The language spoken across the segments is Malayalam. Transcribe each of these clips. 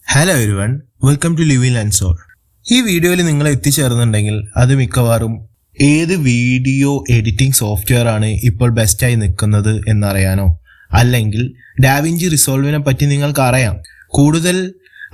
Hello everyone, welcome to Livin and Soul. ഈ വീഡിയോയിൽ നിങ്ങൾ എത്തിച്ചേർന്നുണ്ടെങ്കിൽ അത് മിക്കവാറും ഏത് വീഡിയോ എഡിറ്റിംഗ് സോഫ്റ്റ്വെയർ ആണ് ഇപ്പോൾ ബെസ്റ്റായി നിൽക്കുന്നത് എന്നറിയാനോ, അല്ലെങ്കിൽ ഡാവിഞ്ചി റിസോൾവിനെ പറ്റി നിങ്ങൾക്ക് അറിയാം. കൂടുതൽ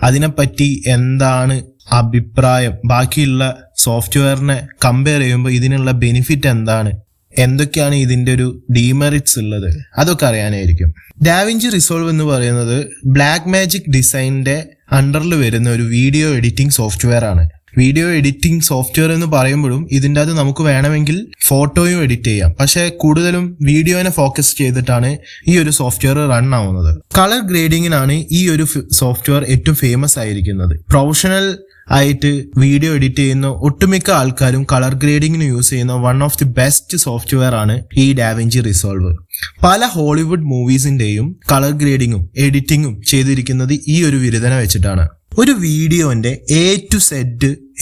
അതിനെപ്പറ്റി എന്താണ് അഭിപ്രായം, ബാക്കിയുള്ള സോഫ്റ്റ്വെയറിനെ കമ്പയർ ചെയ്യുമ്പോൾ ഇതിനുള്ള ബെനിഫിറ്റ് എന്താണ്, എന്തൊക്കെയാണ് ഇതിൻ്റെ ഒരു ഡീമെറിറ്റ്സ് ഉള്ളത്, അതൊക്കെ അറിയാനായിരിക്കും. ഡാവിഞ്ചി റിസോൾവ് എന്ന് പറയുന്നത് ബ്ലാക്ക് മാജിക് ഡിസൈനിന്റെ അണ്ടറിൽ വരുന്ന ഒരു വീഡിയോ എഡിറ്റിംഗ് സോഫ്റ്റ്വെയർ ആണ്. വീഡിയോ എഡിറ്റിംഗ് സോഫ്റ്റ്വെയർ എന്ന് പറയുമ്പോഴും ഇതിൻ്റെ അത് നമുക്ക് വേണമെങ്കിൽ ഫോട്ടോയും എഡിറ്റ് ചെയ്യാം, പക്ഷേ കൂടുതലും വീഡിയോനെ ഫോക്കസ് ചെയ്തിട്ടാണ് ഈ ഒരു സോഫ്റ്റ്വെയർ റൺ ആവുന്നത്. കളർ ഗ്രേഡിങ്ങിനാണ് ഈ ഒരു സോഫ്റ്റ്വെയർ ഏറ്റവും ഫേമസ് ആയിരിക്കുന്നത്. പ്രൊഫഷണൽ ആയിട്ട് വീഡിയോ എഡിറ്റ് ചെയ്യുന്ന ഒട്ടുമിക്ക ആൾക്കാരും കളർ ഗ്രേഡിങ്ങിന് യൂസ് ചെയ്യുന്ന one of the best software ആണ് ഈ ഡാവിഞ്ചി റിസോൾവ്. പല ഹോളിവുഡ് മൂവീസിന്റെയും കളർ ഗ്രേഡിങ്ങും എഡിറ്റിങ്ങും ചെയ്തിരിക്കുന്നത് ഈ ഒരു വിരുദന വെച്ചിട്ടാണ്. ഒരു വീഡിയോന്റെ A to Z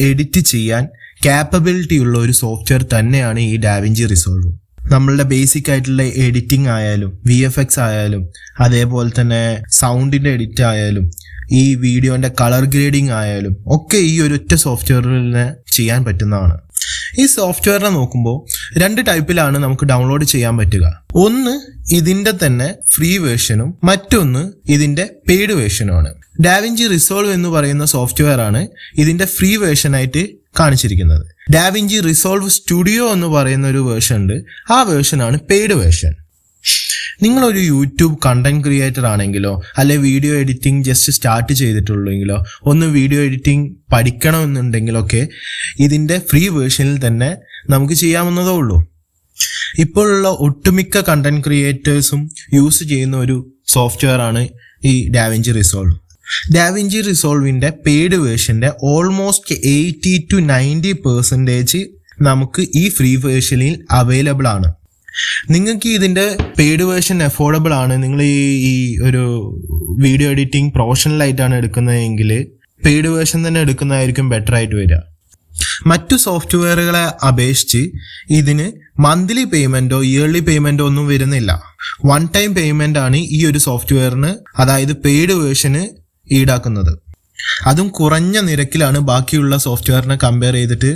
എഡിറ്റ് ചെയ്യാൻ കാപ്പബിലിറ്റി ഉള്ള ഒരു സോഫ്റ്റ്വെയർ തന്നെയാണ് ഈ ഡാവിഞ്ചി റിസോൾവ്. നമ്മളുടെ ബേസിക് ആയിട്ടുള്ള എഡിറ്റിംഗ് ആയാലും VFX ആയാലും അതേപോലെ തന്നെ സൗണ്ടിന്റെ എഡിറ്റ് ആയാലും ഈ വീഡിയോന്റെ കളർ ഗ്രേഡിംഗ് ആയാലും ഒക്കെ ഈ ഒരു ഒറ്റ സോഫ്റ്റ്വെയറിനെ ചെയ്യാൻ പറ്റുന്നതാണ്. ഈ സോഫ്റ്റ്വെയറിനെ നോക്കുമ്പോൾ രണ്ട് ടൈപ്പിലാണ് നമുക്ക് ഡൗൺലോഡ് ചെയ്യാൻ പറ്റുക. ഒന്ന് ഇതിന്റെ തന്നെ ഫ്രീ വേർഷനും മറ്റൊന്ന് ഇതിന്റെ പെയ്ഡ് വേർഷനുമാണ്. ഡാവിഞ്ചി റിസോൾവ് എന്ന് പറയുന്ന സോഫ്റ്റ്വെയർ ആണ് ഇതിന്റെ ഫ്രീ വേർഷനായിട്ട് കാണിച്ചിരിക്കുന്നത്. ഡാവിഞ്ചി റിസോൾവ് സ്റ്റുഡിയോ എന്ന് പറയുന്ന ഒരു വേർഷൻ ഉണ്ട്, ആ വേർഷനാണ് പെയ്ഡ് വേർഷൻ. നിങ്ങളൊരു യൂട്യൂബ് കണ്ടന്റ് ക്രിയേറ്റർ ആണെങ്കിലോ അല്ലെ വീഡിയോ എഡിറ്റിംഗ് ജസ്റ്റ് സ്റ്റാർട്ട് ചെയ്തിട്ടുള്ളെങ്കിലോ ഒന്ന് വീഡിയോ എഡിറ്റിംഗ് പഠിക്കണമെന്നുണ്ടെങ്കിലൊക്കെ ഇതിൻ്റെ ഫ്രീ വേർഷനിൽ തന്നെ നമുക്ക് ചെയ്യാവുന്നതേ ഉള്ളൂ. ഇപ്പോഴുള്ള ഒട്ടുമിക്ക കണ്ടന്റ് ക്രിയേറ്റേഴ്സും യൂസ് ചെയ്യുന്ന ഒരു സോഫ്റ്റ്വെയർ ആണ് ഈ ഡാവിഞ്ചി റിസോൾവ്. ഡാവിഞ്ചി റിസോൾവിൻ്റെ പെയ്ഡ് വേർഷൻ്റെ ഓൾമോസ്റ്റ് 80 to 90% നമുക്ക് ഈ ഫ്രീ വേർഷനിൽ അവൈലബിൾ ആണ്. നിങ്ങൾക്ക് ഇതിൻ്റെ പെയ്ഡ് വേർഷൻ അഫോർഡബിൾ ആണ്, നിങ്ങൾ ഈ ഒരു വീഡിയോ എഡിറ്റിംഗ് പ്രൊഫഷണലായിട്ടാണ് എടുക്കുന്നതെങ്കിൽ പെയ്ഡ് വേർഷൻ തന്നെ എടുക്കുന്നതായിരിക്കും ബെറ്റർ ആയിട്ട് വരിക. മറ്റു സോഫ്റ്റ്വെയറുകളെ അപേക്ഷിച്ച് ഇതിന് മന്ത്ലി പേയ്മെൻറ്റോ ഇയർലി പേയ്മെൻറ്റോ ഒന്നും വരുന്നില്ല. വൺ ടൈം പേയ്മെൻ്റ് ആണ് ഈ ഒരു സോഫ്റ്റ്വെയറിന്, അതായത് പെയ്ഡ് വേർഷന് ഈടാക്കുന്നത്. അതും കുറഞ്ഞ നിരക്കിലാണ് ബാക്കിയുള്ള സോഫ്റ്റ്വെയറിനെ കമ്പയർ ചെയ്തിട്ട്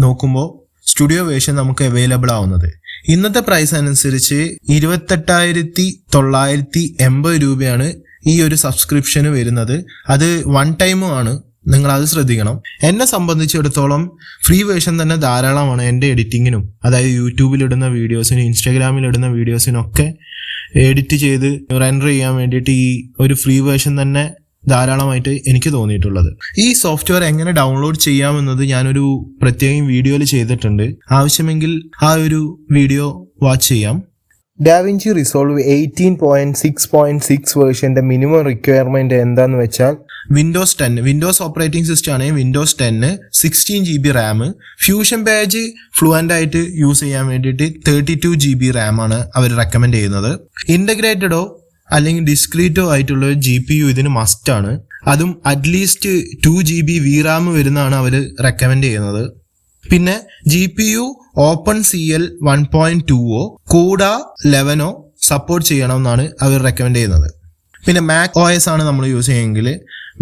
നോക്കുമ്പോൾ സ്റ്റുഡിയോ വേർഷൻ നമുക്ക് അവൈലബിൾ ആവുന്നത്. ഇന്നത്തെ പ്രൈസ് അനുസരിച്ച് 28,980 രൂപയാണ് ഈ ഒരു സബ്സ്ക്രിപ്ഷന് വരുന്നത്. അത് വൺ ടൈമും ആണ്, നിങ്ങൾ അത് ശ്രദ്ധിക്കണം. എന്നെ സംബന്ധിച്ചിടത്തോളം ഫ്രീ വേർഷൻ തന്നെ ധാരാളമാണ് എൻ്റെ എഡിറ്റിങ്ങിനും, അതായത് യൂട്യൂബിലിടുന്ന വീഡിയോസിനും ഇൻസ്റ്റാഗ്രാമിലിടുന്ന വീഡിയോസിനൊക്കെ എഡിറ്റ് ചെയ്ത് റെൻഡർ ചെയ്യാൻ വേണ്ടിയിട്ട് ഈ ഒരു ഫ്രീ വേർഷൻ തന്നെ ധാരാളമായിട്ട് എനിക്ക് തോന്നിയിട്ടുള്ളത്. ഈ സോഫ്റ്റ്വെയർ എങ്ങനെ ഡൗൺലോഡ് ചെയ്യാമെന്നത് ഞാനൊരു പ്രത്യേകം വീഡിയോയിൽ ചെയ്തിട്ടുണ്ട്, ആവശ്യമെങ്കിൽ ആ ഒരു വീഡിയോ വാച്ച് ചെയ്യാം. ഡാവിഞ്ചി റിസോൾവ് 18.6.6 വേർഷന്റെ മിനിമം റിക്വയർമെന്റ് എന്താന്ന് വെച്ചാൽ വിൻഡോസ് 10 വിൻഡോസ് ഓപ്പറേറ്റിംഗ് സിസ്റ്റം ആണ് Windows 10 16 GB Ram, fusion page fluent ആയിട്ട് യൂസ് ചെയ്യാൻ വേണ്ടിയിട്ട് 32 GB റാം ആണ് അവർ റെക്കമെൻഡ് ചെയ്യുന്നത്. ഇൻ്റഗ്രേറ്റഡോ അല്ലെങ്കിൽ ഡിസ്ക്രീറ്റോ ആയിട്ടുള്ള GPU ഇതിന് മസ്റ്റാണ്, അതും അറ്റ്ലീസ്റ്റ് 2 GB VRAM വരുന്നതാണ് അവർ റെക്കമെൻഡ് ചെയ്യുന്നത്. പിന്നെ GPU OpenCL 1.2 CUDA 11 സപ്പോർട്ട് ചെയ്യണമെന്നാണ് അവർ റെക്കമെൻഡ് ചെയ്യുന്നത്. പിന്നെ Mac OS ആണ് നമ്മൾ യൂസ് ചെയ്യുമെങ്കിൽ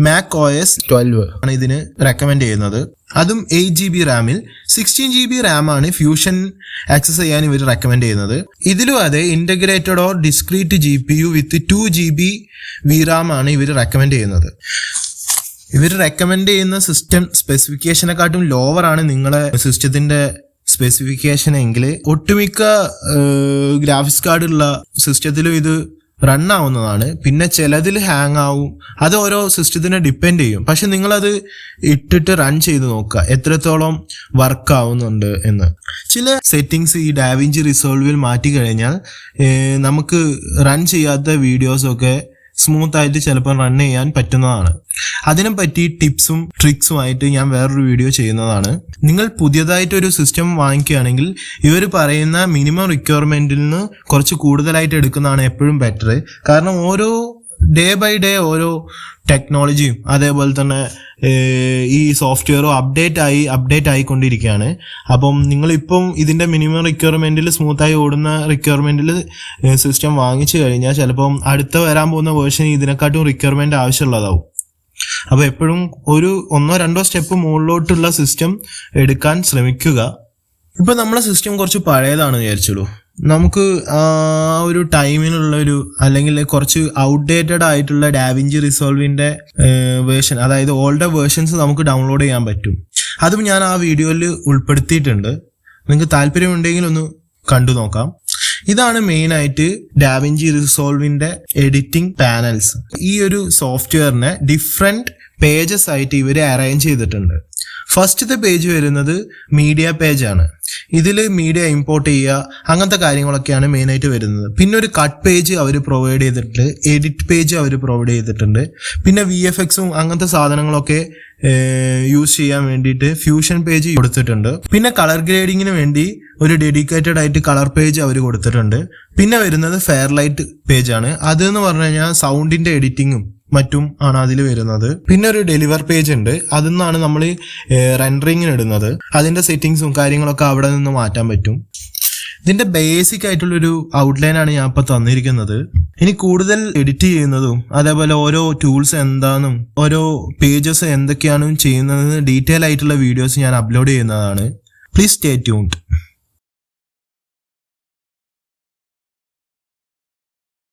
Mac OS 12 ആണ് ഇതിന് റെക്കമെൻഡ് ചെയ്യുന്നത്. അതും 8 GB റാമിൽ 16 GB റാം ആണ് ഫ്യൂഷൻ ആക്സസ് ചെയ്യാൻ ഇവർ റെക്കമെൻഡ് ചെയ്യുന്നത്. ഇതിലും അതെ integrated or discrete GPU with 2 GB VRAM ആണ് ഇവർ റെക്കമെൻഡ് ചെയ്യുന്നത്. ഇവർ റെക്കമെൻഡ് ചെയ്യുന്ന സിസ്റ്റം സ്പെസിഫിക്കേഷനെക്കാട്ടും ലോവർ ആണ് നിങ്ങളെ സിസ്റ്റത്തിൻ്റെ സ്പെസിഫിക്കേഷൻ എങ്കിൽ ഒട്ടുമിക്ക ഗ്രാഫിക്സ് കാർഡുള്ള സിസ്റ്റത്തിലും ഇത് റൺ ആവുന്നതാണ്. പിന്നെ ചിലതിൽ ഹാങ് ആവും, അത് ഓരോ സിസ്റ്റത്തിനെ ഡിപ്പെൻഡ് ചെയ്യും. പക്ഷെ നിങ്ങളത് ഇട്ടിട്ട് റൺ ചെയ്ത് നോക്കുക എത്രത്തോളം വർക്ക് ആവുന്നുണ്ട് എന്ന്. ചില സെറ്റിങ്സ് ഈ ഡാവിഞ്ചി റിസോൾവിൽ മാറ്റി കഴിഞ്ഞാൽ നമുക്ക് റൺ ചെയ്യാത്ത വീഡിയോസൊക്കെ സ്മൂത്ത് ആയിട്ട് ചിലപ്പോൾ റൺ ചെയ്യാൻ പറ്റുന്നതാണ്. അതിനെ പറ്റി ടിപ്സും ട്രിക്സുമായിട്ട് ഞാൻ വേറൊരു വീഡിയോ ചെയ്യുന്നതാണ്. നിങ്ങൾ പുതിയതായിട്ടൊരു സിസ്റ്റം വാങ്ങിക്കുകയാണെങ്കിൽ ഇവർ പറയുന്ന മിനിമം റിക്വയർമെൻറ്റിൽ നിന്ന് കുറച്ച് കൂടുതലായിട്ട് എടുക്കുന്നതാണ് എപ്പോഴും ബെറ്റർ. കാരണം ഓരോ ഡേ ബൈ ഡേ ഓരോ ടെക്നോളജിയും അതേപോലെ തന്നെ ഈ സോഫ്റ്റ്വെയറും അപ്ഡേറ്റ് ആയിക്കൊണ്ടിരിക്കുകയാണ്. അപ്പം നിങ്ങളിപ്പം ഇതിൻ്റെ മിനിമം റിക്വയർമെൻറ്റിൽ സ്മൂത്തായി ഓടുന്ന റിക്വയർമെൻറ്റിൽ സിസ്റ്റം വാങ്ങിച്ചു കഴിഞ്ഞാൽ ചിലപ്പം അടുത്ത വരാൻ പോകുന്ന വേർഷൻ ഇതിനെക്കാട്ടും റിക്വയർമെൻറ്റ് ആവശ്യമുള്ളതാവും. അപ്പോൾ എപ്പോഴും ഒരു 1-2 സ്റ്റെപ്പ് മുകളിലോട്ടുള്ള സിസ്റ്റം എടുക്കാൻ ശ്രമിക്കുക. ഇപ്പം നമ്മളെ സിസ്റ്റം കുറച്ച് പഴയതാണെന്ന് വിചാരിച്ചോളൂ. നമുക്ക് ആ ഒരു ടൈമിനുള്ളൊരു അല്ലെങ്കിൽ കുറച്ച് ഔട്ട്ഡേറ്റഡ് ആയിട്ടുള്ള ഡാവിഞ്ചി റിസോൾവിൻ്റെ വേർഷൻ, അതായത് ഓൾഡർ വേർഷൻസ് നമുക്ക് ഡൗൺലോഡ് ചെയ്യാൻ പറ്റും. അതും ഞാൻ ആ വീഡിയോയിൽ ഉൾപ്പെടുത്തിയിട്ടുണ്ട്. നിങ്ങൾക്ക് താല്പര്യമുണ്ടെങ്കിൽ ഒന്ന് കണ്ടു നോക്കാം. ഇതാണ് മെയിനായിട്ട് ഡാവിഞ്ചി റിസോൾവിൻ്റെ എഡിറ്റിംഗ് പാനൽസ്. ഈ ഒരു സോഫ്റ്റ്വെയറിനെ ഡിഫറെൻറ്റ് പേജസ് ആയിട്ട് ഇവർ അറേഞ്ച് ചെയ്തിട്ടുണ്ട്. ഫസ്റ്റത്തെ പേജ് വരുന്നത് മീഡിയ പേജാണ്. ഇതിൽ മീഡിയ ഇമ്പോർട്ട് ചെയ്യുക അങ്ങനത്തെ കാര്യങ്ങളൊക്കെയാണ് മെയിനായിട്ട് വരുന്നത്. പിന്നെ ഒരു കട്ട് പേജ് അവർ പ്രൊവൈഡ് ചെയ്തിട്ടുണ്ട്, എഡിറ്റ് പേജ് അവർ പ്രൊവൈഡ് ചെയ്തിട്ടുണ്ട്. പിന്നെ VFXും അങ്ങനത്തെ സാധനങ്ങളൊക്കെ യൂസ് ചെയ്യാൻ വേണ്ടിയിട്ട് ഫ്യൂഷൻ പേജ് കൊടുത്തിട്ടുണ്ട്. പിന്നെ കളർ ഗ്രേഡിങ്ങിന് വേണ്ടി ഒരു ഡെഡിക്കേറ്റഡ് ആയിട്ട് കളർ പേജ് അവർ കൊടുത്തിട്ടുണ്ട്. പിന്നെ വരുന്നത് ഫെയർലൈറ്റ് പേജാണ്. അതെന്ന് പറഞ്ഞു കഴിഞ്ഞാൽ സൗണ്ടിന്റെ എഡിറ്റിങ്ങും മറ്റും ആണ് അതിൽ വരുന്നത്. പിന്നെ ഒരു ഡെലിവർ പേജ് ഉണ്ട്. അതിൽ നിന്നാണ് നമ്മൾ റെൻഡറിങ്ങിന് ഇടുന്നത്. അതിന്റെ സെറ്റിങ്സും കാര്യങ്ങളൊക്കെ അവിടെ നിന്ന് മാറ്റാൻ പറ്റും. ഇതിന്റെ ബേസിക് ആയിട്ടുള്ളൊരു ഔട്ട്ലൈനാണ് ഞാൻ ഇപ്പോൾ തന്നിരിക്കുന്നത്. ഇനി കൂടുതൽ എഡിറ്റ് ചെയ്യുന്നതും അതേപോലെ ഓരോ ടൂൾസ് എന്താണെന്നും ഓരോ പേജസ് എന്തൊക്കെയാണ് ചെയ്യുന്നതെന്ന് ഡീറ്റെയിൽ ആയിട്ടുള്ള വീഡിയോസ് ഞാൻ അപ്ലോഡ് ചെയ്യുന്നതാണ്. Please stay tuned.